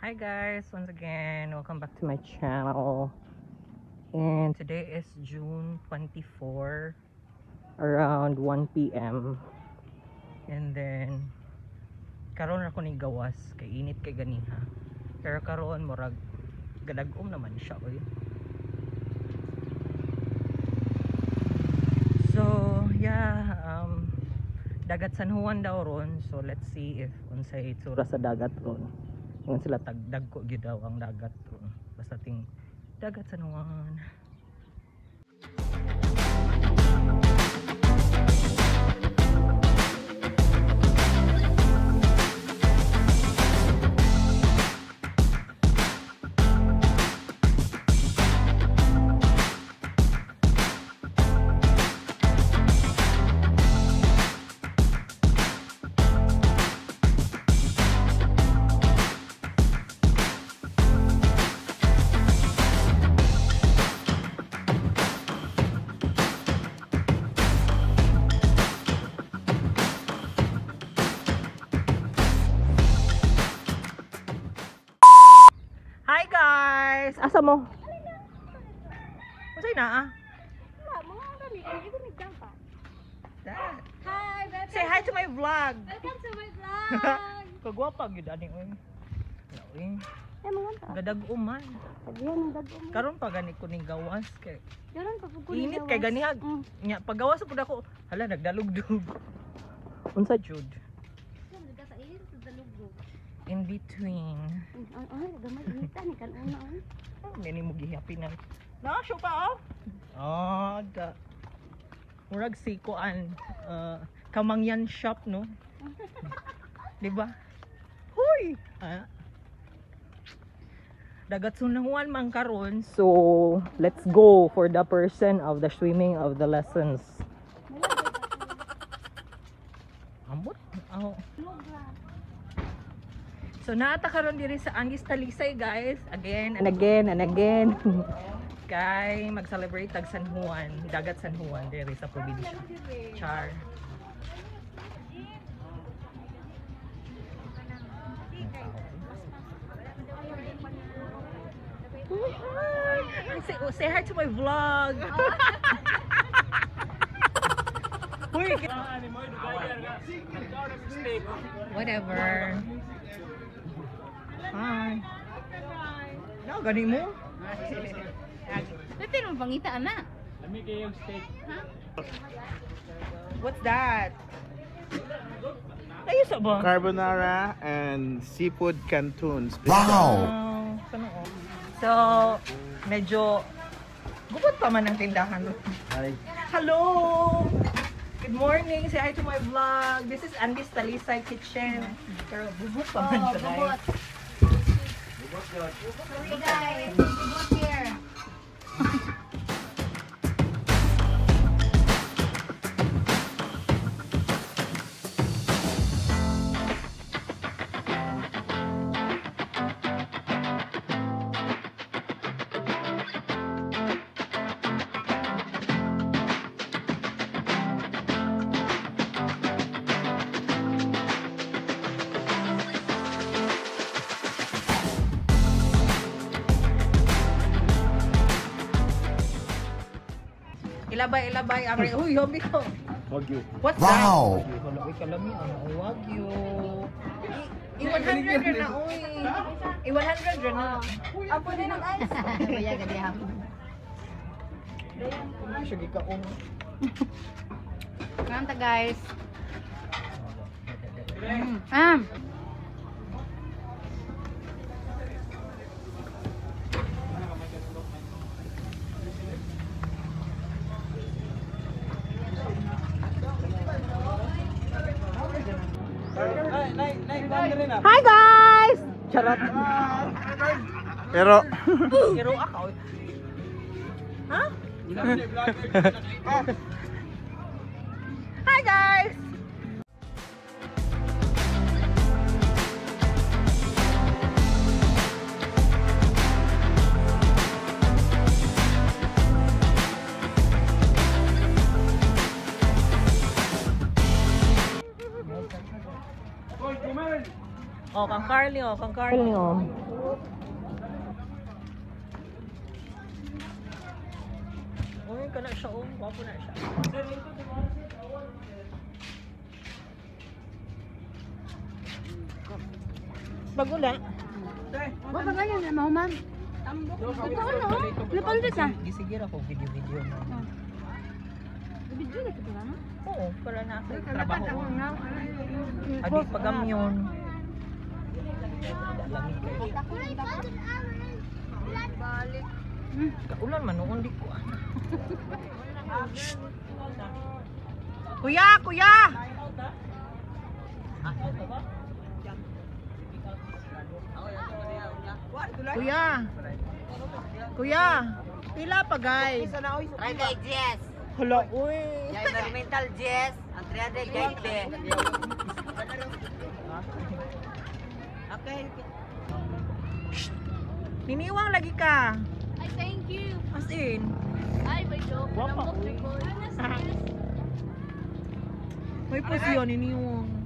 Hi guys, once again, welcome back to my channel. And today is June 24, around 1 p.m. And then karon ako ni gawas kay init kay ganiha. Pero karon murag gadagom naman siya oy. So yeah, dagat San Juan daw ron. So let's see if unsay itsura sa dagat ron. Kung sila tagdag ko gidaw ang dagat ron. Basta ting dagat San Juan. Hi guys! Asa mo? Masay na ah? Hi, welcome. Say hi to my vlog! Welcome to my vlog. Kagwapa gyud ani oy. Oy. Ay mo ta. Gadag-uman. Sabihan ng dagom. Karon pa gani ko ning gawas kay Daron pa pugod. init kay ganihag. Nya paggawas pud ako, hala nagdalugdog. Unsa jud? Daga sa init sa dalugdog. In between. Ay, gamay initan ni kan una oy. Dini mo gihapinan. Na show pa oh. Ah, da. Murag sikoan kamangyan shop no. 'Di ba? Hoy. Ah. Dagat San Juan man karon. So, let's go for the person of the swimming of the lessons. Ambot. Oh. So naata karon diri sa Angis Talisay guys, again and again and again. Kay mag-celebrate tag San Juan, dagat San Juan diri sa probinsya. Char. Say hi to my vlog. Whatever. Hi. No, gani mo? Dati nung pangita ana. Lami kayo yung steak. What's that? Ayos ba? Carbonara and seafood cantoons. Wow! So, medyo gubot pa man ang tindahan. Hi. Hello! Good morning! Say hi to my vlog. This is Andy's Talisay Kitchen. Pero gubot pa man siya guys. Sorry guys. Good here. Ilabay, amre. Uy, hobi ko. Wagyu. What's Wow! that? Wala, uy, kalami. Ang wagyu. I-100 rin na, uy. I-100 rin na. Apo din ang ice. Kaya gadi hapon. Siya gikaon. Kanta guys. Hi guys! Charot. Pero Hero ako. Ha? Hi guys! Oh, kang Carly, oh, kang Carly, oh. Uy, kana siya, oh. Wapo na siya. Bago na. Wala ba ganyan na ma'am? Ito ano? Napaldas ah. Gisigir ako video-video mo. Video na ito ba? Oo, para na ako trabaho. Adi pagamyon. Lamig kayo. Balik. Kaulan man noon di ko. Kuya, kuya. Kuya. Kuya. Pila pa guys? Try kay Jess. Hala, uy. Yung environmental Jess. Ang 300 guys de. Okay. Niniwang lagi ka. Ay, thank you. As in. Ay, may joke. Wapa, Lambok uy. ko. May posyon, niniwang.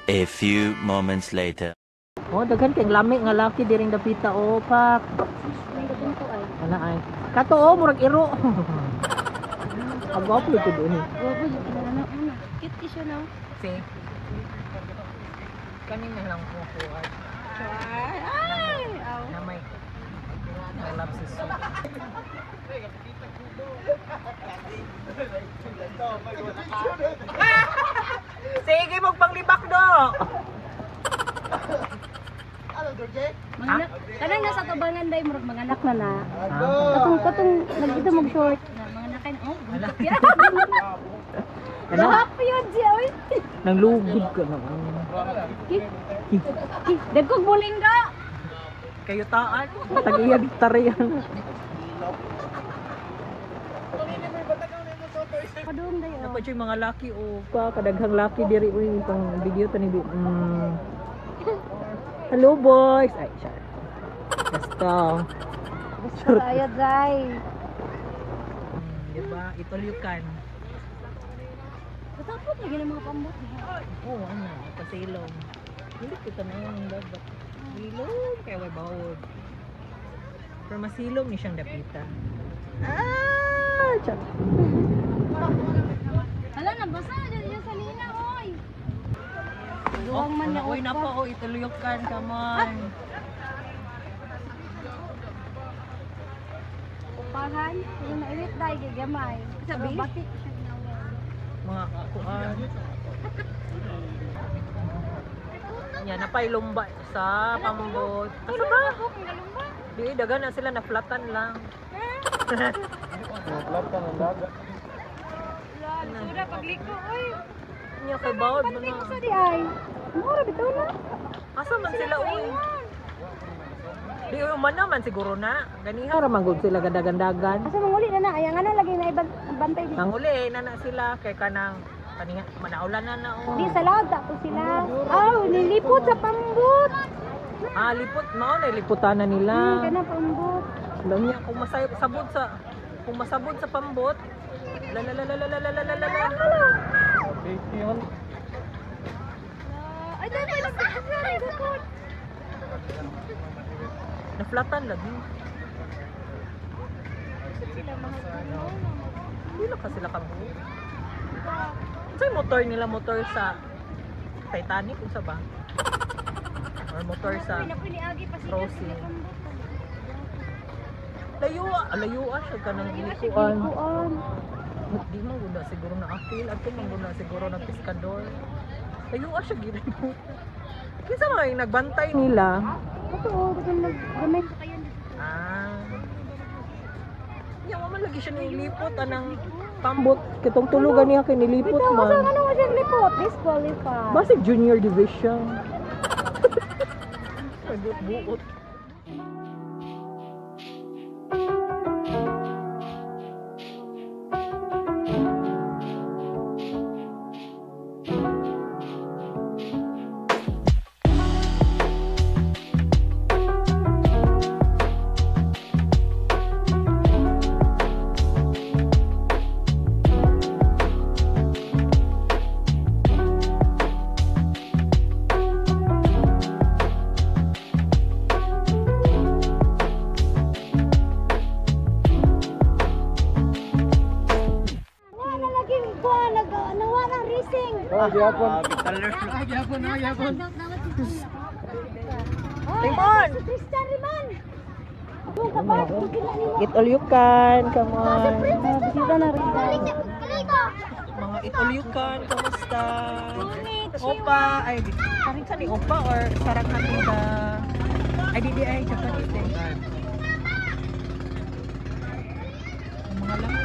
A few moments later. Oh, daghan kay lami nga laki diring dapita o pak. Ana ay. Kato o murag iro. Agwapo ito doon eh. Gogo, yung ano. Cute issue na. Si. Kanina lang ko kuha. Ay! Aw. Na may. I love this soup. Sige, magpanglibak do. Manganak. Kanang nasa tubangan day murag manganak na na. Katong nagito mag short na manganakan. Oh, Ala. Ano? Happy yun siya, oy. Nang lugod ka naman. Dagkog buling ka. Kayo taan. Tagiya Victorian. Padung day. Ano pa yung mga laki o pa kadaghang laki diri uy itong video tani. Hello boys. Ay, siya. Let's go. Gusto tayo, day. Diba? Itulyukan. Katapot lagi ng mga pambot. Oo, ano, pasilong. Hindi kita na yung dagat. Silong, kaya may bawod. Pero masilong ni siyang dapita. Ah! Chat. Hala, nabasa na dyan sa lina, oy. Duwang man na Uy, napa, oh, itulyukan, come on. Upahan, yung nailit day, gagamay. Sabi? Batik siya Mga kuan. Yan, napay lumba sa pambot. Asa ba? Di, dagan na sila, na-flatan lang. Sura, pagliko, oy. Niya kay bawod mo Pagliko sa na. di ay. Mura, bitaw na. Asa man sila, uy? Di, uman naman siguro na. Ganiha ramang good sila gadagandagan. Asa manguli na na, ay ang ano lagi na ibantay dito. Nanguli, na sila. Kay kanang, kaniha, manaulan na oh. Di sa lahat, ako sila. Aw, nilipot sa pambot. Ah, lipot mo, niliputan na nila. Kana pambot. Alam niya, kung masabot sa pambot, Ay, dahil nagpapasari. naflatan lagi. Hindi na kasi sila kabuo. Sa motor nila, motor sa Titanic, kung sa ba? Or motor sa Rosie. Layua siya ka ng ilikuan. Di mo guna siguro na akil, at mo guna siguro na piskador. Layua siya gina mo. Kinsa mga yung nagbantay nila. Ito, kung naggamay sa kayo. Ah. Yung man lagi siya nilipot anang pambot kitong tulugan niya kay nilipot man. Ano mo siya lipot? Disqualified. Basta junior division. Buot-buot. Gyapon. Rimon! Tristan Riman! Eat all you can, come on. Bisita na rin. Mga eat all you can, kamusta? Opa, ay, karin sa ni Opa or sarang natin sa... Ay, di ay, Japanese eh. Mga lami.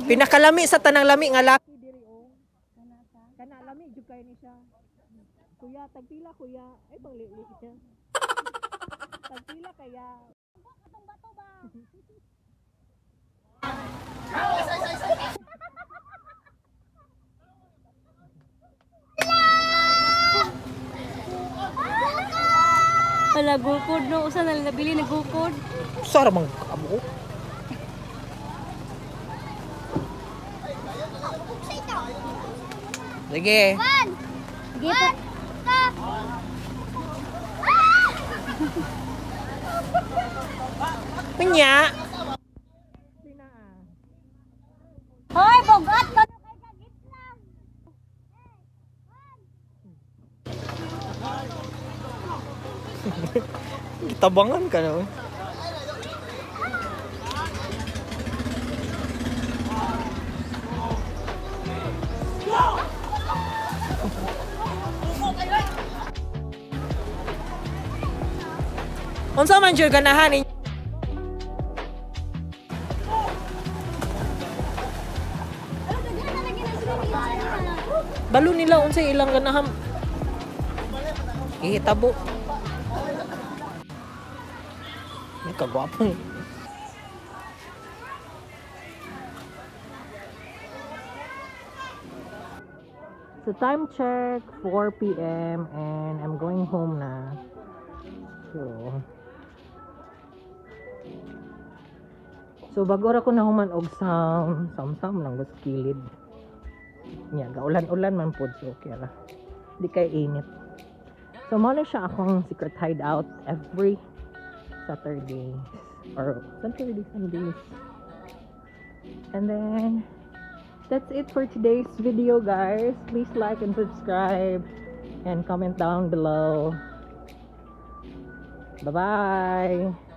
Pinakalami sa tanang lami nga laki diri oh. Kana lami jud kay ni siya. Kuya, tagpila kuya. Ay panglili siya. Tagpila kaya. Atong bato ba? Wala gukod no, usa na nabili na gukod. Sara mang amo. Sige. Sige pa. Pinya. Hoy, bogat ka kay kagitlang. Tabangan ka na. Unsa man jud ganahan ni? Balo nila unsay ilang ganahan. Ihitabo. May kagwapo eh. So time check 4 p.m. and I'm going home na. So bago ra ko na human og sam lang bas kilid. Nya gaulan-ulan man pod so okay ra. Di kay init. So mo na siya akong secret hideout every Saturday or Sundays. And then that's it for today's video, guys. Please like and subscribe and comment down below. Bye-bye.